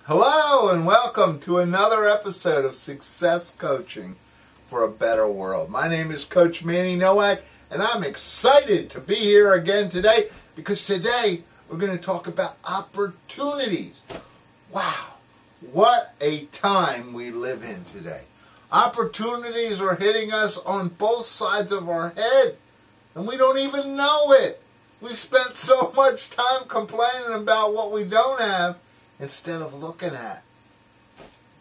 Hello and welcome to another episode of Success Coaching for a Better World. My name is Coach Manny Nowak and I'm excited to be here again today because today we're going to talk about opportunities. Wow, what a time we live in today. Opportunities are hitting us on both sides of our head and we don't even know it. We've spent so much time complaining about what we don't have instead of looking at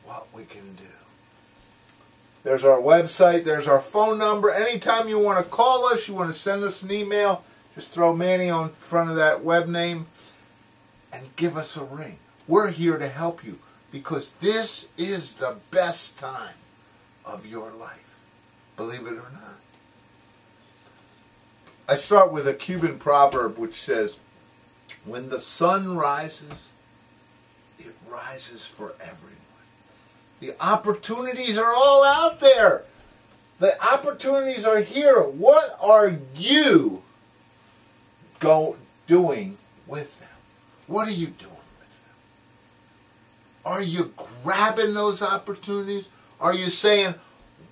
what we can do. There's our website, there's our phone number. Anytime you want to call us, you want to send us an email, just throw Manny on front of that web name and give us a ring. We're here to help you because this is the best time of your life, believe it or not. I start with a Cuban proverb which says, when the sun rises, it rises for everyone. The opportunities are all out there. The opportunities are here. What are you doing with them? What are you doing with them? Are you grabbing those opportunities? Are you saying,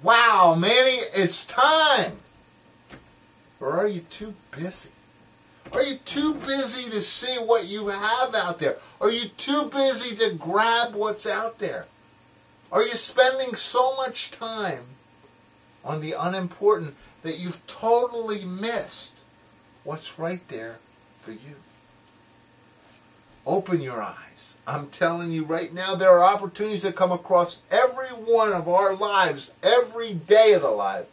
wow, Manny, it's time? Or are you too busy? Are you too busy to see what you have out there? Are you too busy to grab what's out there? Are you spending so much time on the unimportant that you've totally missed what's right there for you? Open your eyes. I'm telling you right now, there are opportunities that come across every one of our lives, every day of the life.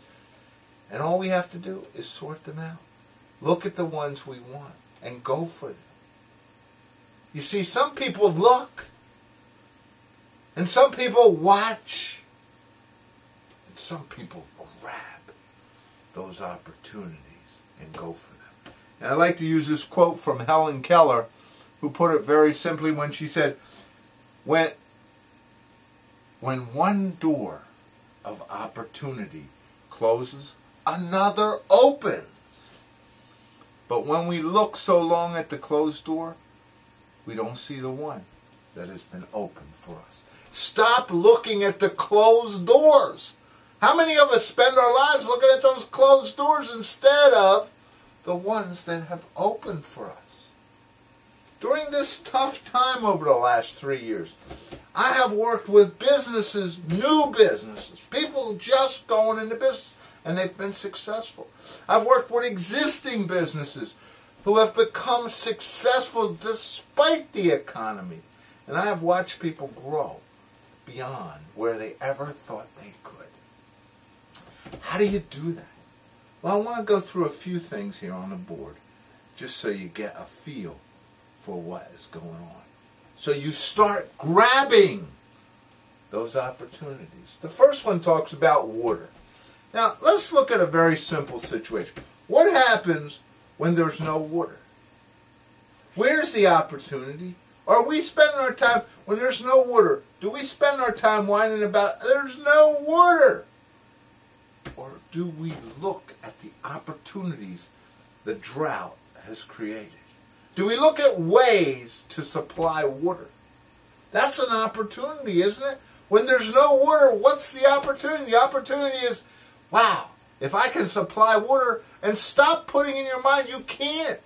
And all we have to do is sort them out. Look at the ones we want and go for them. You see, some people look and some people watch and some people grab those opportunities and go for them. And I like to use this quote from Helen Keller, who put it very simply when she said, when one door of opportunity closes, another opens. But when we look so long at the closed door, we don't see the one that has been opened for us. Stop looking at the closed doors. How many of us spend our lives looking at those closed doors instead of the ones that have opened for us? During this tough time over the last 3 years, I have worked with businesses, new businesses, people just going into business, and they've been successful. I've worked with existing businesses who have become successful despite the economy. And I have watched people grow beyond where they ever thought they could. How do you do that? Well, I want to go through a few things here on the board, just so you get a feel for what is going on. So you start grabbing those opportunities. The first one talks about water. Now, let's look at a very simple situation. What happens when there's no water? Where's the opportunity? Are we spending our time, when there's no water, do we spend our time whining about there's no water? Or do we look at the opportunities the drought has created? Do we look at ways to supply water? That's an opportunity, isn't it? When there's no water, what's the opportunity? The opportunity is, wow, if I can supply water, and stop putting in your mind you can't.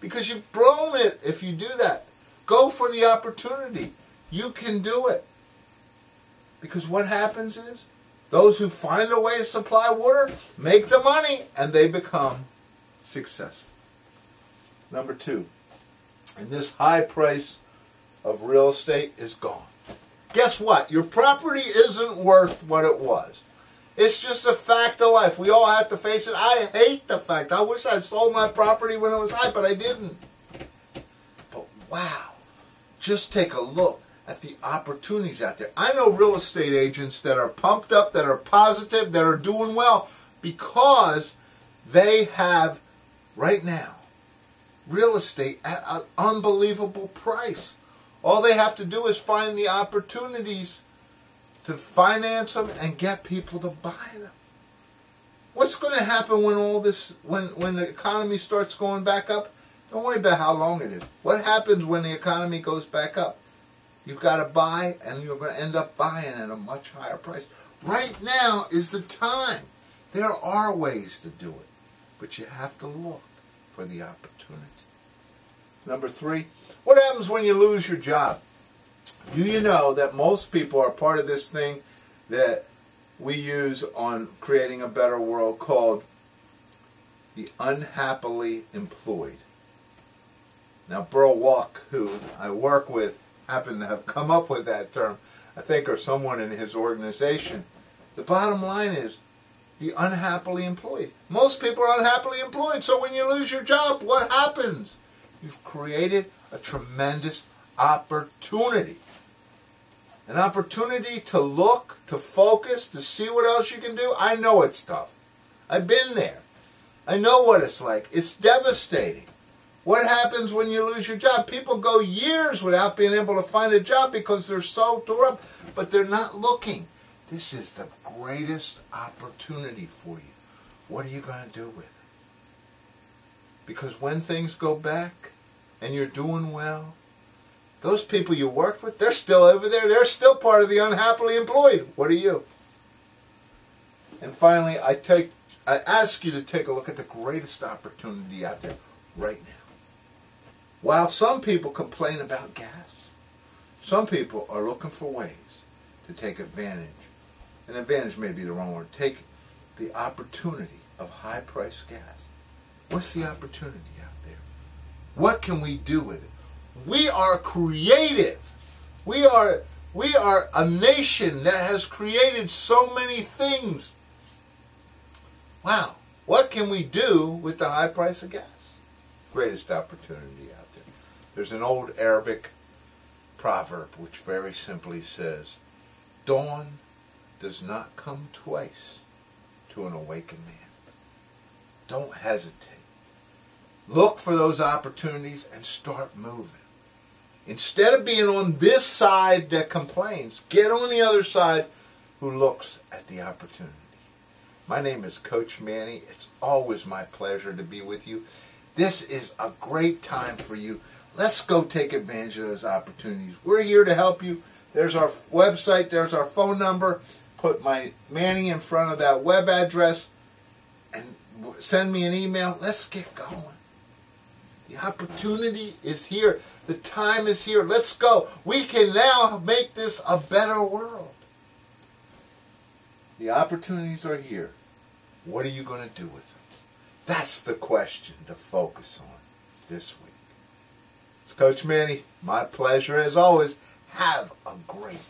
Because you've blown it if you do that. Go for the opportunity. You can do it. Because what happens is, those who find a way to supply water make the money and they become successful. Number 2, and this high price of real estate is gone. Guess what? Your property isn't worth what it was. It's just a fact of life. We all have to face it. I hate the fact. I wish I sold my property when it was high, but I didn't. But wow, just take a look at the opportunities out there. I know real estate agents that are pumped up, that are positive, that are doing well because they have, right now, real estate at an unbelievable price. All they have to do is find the opportunities to finance them and get people to buy them. What's going to happen when all this, when the economy starts going back up? Don't worry about how long it is. What happens when the economy goes back up? You've got to buy, and you're going to end up buying at a much higher price. Right now is the time. There are ways to do it, but you have to look for the opportunity. Number 3, what happens when you lose your job? Do you know that most people are part of this thing that we use on creating a better world called the Unhappily Employed? Now, Burl Walk, who I work with, happened to have come up with that term, I think, or someone in his organization. The bottom line is the unhappily employed. Most people are unhappily employed. So when you lose your job, what happens? You've created a tremendous opportunity. An opportunity to look, to focus, to see what else you can do. I know it's tough. I've been there. I know what it's like. It's devastating. What happens when you lose your job? People go years without being able to find a job because they're so tore up, but they're not looking. This is the greatest opportunity for you. What are you going to do with it? Because when things go back and you're doing well, those people you worked with, they're still over there. They're still part of the unhappily employed. What are you? And finally, I ask you to take a look at the greatest opportunity out there right now. While some people complain about gas, some people are looking for ways to take advantage. And advantage may be the wrong word. Take the opportunity of high-priced gas. What's the opportunity out there? What can we do with it? We are creative. We are a nation that has created so many things. Wow. What can we do with the high price of gas? Greatest opportunity out there. There's an old Arabic proverb which very simply says, dawn does not come twice to an awakened man. Don't hesitate. Look for those opportunities and start moving. Instead of being on this side that complains, get on the other side who looks at the opportunity. My name is Coach Manny. It's always my pleasure to be with you. This is a great time for you. Let's go take advantage of those opportunities. We're here to help you. There's our website. There's our phone number. Put my Manny in front of that web address and send me an email. Let's get going. The opportunity is here. The time is here. Let's go. We can now make this a better world. The opportunities are here. What are you going to do with them? That's the question to focus on this week. It's Coach Manny. My pleasure as always. Have a great